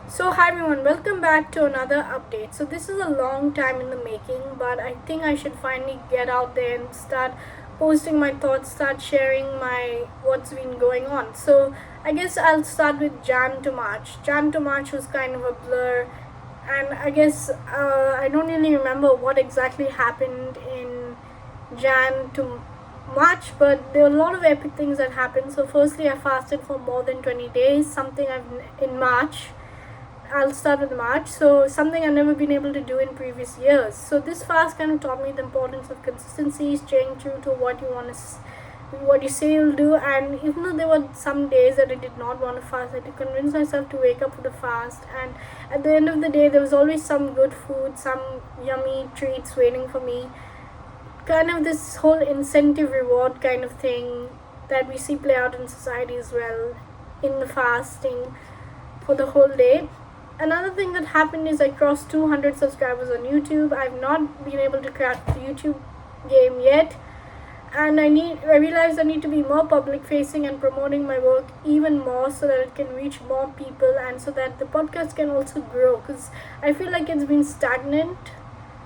So, hi everyone, welcome back to another update. So, this is a long time in the making, but I think I should finally get out there and start posting my thoughts, start sharing my what's been going on. So, I guess I'll start with Jan to March. Jan to March was kind of a blur, and I guess I don't really remember what exactly happened in Jan to March, but there were a lot of epic things that happened. So, firstly, I fasted for more than 20 days, something I've in March. I'll start with March. So something I've never been able to do in previous years. So this fast kind of taught me the importance of consistency, staying true to what you want to, what you say you'll do. And even though there were some days that I did not want to fast, I had to convince myself to wake up for the fast. And at the end of the day, there was always some good food, some yummy treats waiting for me. Kind of this whole incentive reward kind of thing that we see play out in society as well in the fasting for the whole day. Another thing that happened is I crossed 200 subscribers on YouTube. I've not been able to crack the YouTube game yet, and I realized I need to be more public facing and promoting my work even more so that it can reach more people and so that the podcast can also grow, because I feel like it's been stagnant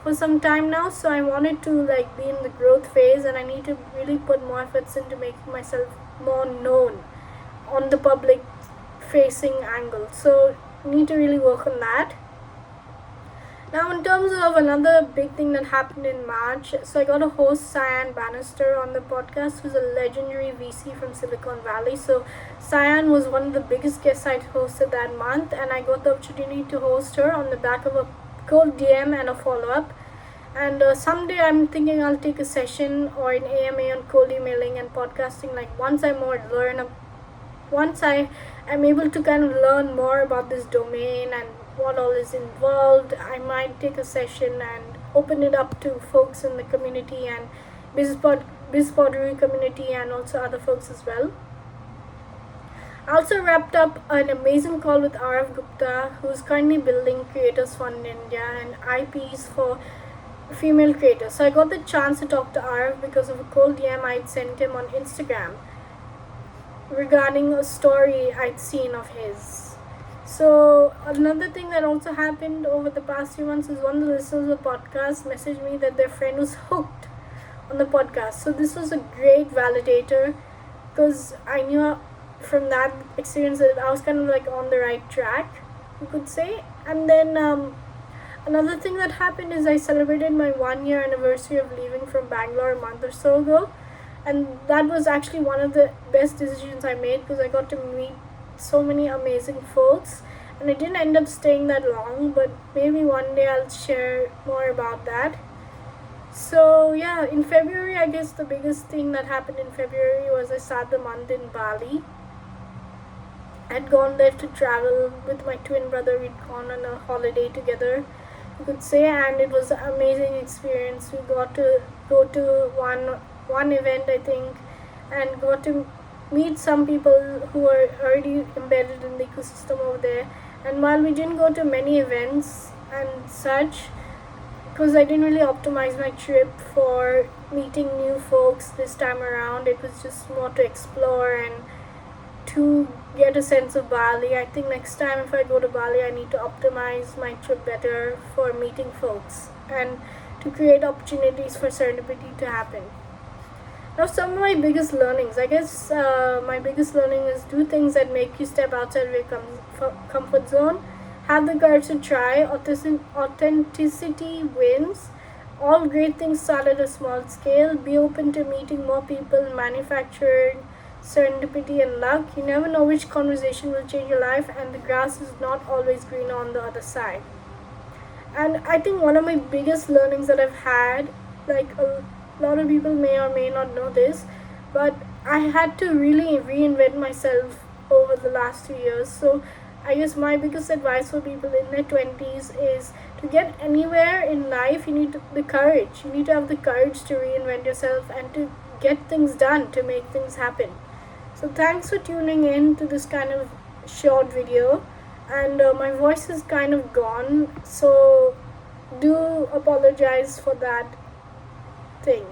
for some time now. So I wanted to be in the growth phase, and I need to really put more efforts into making myself more known on the public facing angle. So need to really work on that. Now, in terms of another big thing that happened in March, so I got to host Cyan Bannister on the podcast, who's a legendary VC from Silicon Valley. So Cyan was one of the biggest guests I'd hosted that month, and I got the opportunity to host her on the back of a cold DM and a follow-up. And someday I'm thinking I'll take a session or an AMA on cold emailing and podcasting. Once I am able to kind of learn more about this domain and what all is involved, I might take a session and open it up to folks in the community and BizPoddery community and also other folks as well. I also wrapped up an amazing call with Arav Gupta, who's currently building Creators Fund India and IPs for female creators. So I got the chance to talk to Arav because of a cold DM I'd sent him on Instagram regarding a story I'd seen of his. So another thing that also happened over the past few months is one of the listeners of the podcast messaged me that their friend was hooked on the podcast. So this was a great validator, because I knew from that experience that I was kind of on the right track, you could say. And then another thing that happened is I celebrated my 1 year anniversary of leaving from Bangalore a month or so ago, and that was actually one of the best decisions I made, because I got to meet so many amazing folks, and I didn't end up staying that long, but maybe one day I'll share more about that. So yeah, in February, I guess the biggest thing that happened in February was I started the month in Bali. I'd gone there to travel with my twin brother. We'd gone on a holiday together, you could say, and it was an amazing experience. We got to go to one event, I think, and got to meet some people who are already embedded in the ecosystem over there. And while we didn't go to many events and such, because I didn't really optimize my trip for meeting new folks this time around, it was just more to explore and to get a sense of Bali. I think next time if I go to Bali, I need to optimize my trip better for meeting folks and to create opportunities for serendipity to happen. Now, some of my biggest learnings, I guess my biggest learning is do things that make you step outside of your comfort zone. Have the courage to try. Authenticity wins. All great things start at a small scale. Be open to meeting more people, manufacturing serendipity and luck. You never know which conversation will change your life, and the grass is not always greener on the other side. And I think one of my biggest learnings that I've had, a lot of people may or may not know this, but I had to really reinvent myself over the last 2 years. So I guess my biggest advice for people in their 20s is to get anywhere in life, you need the courage. You need to have the courage to reinvent yourself and to get things done, to make things happen. So thanks for tuning in to this kind of short video, and my voice is kind of gone, so do apologize for that thing.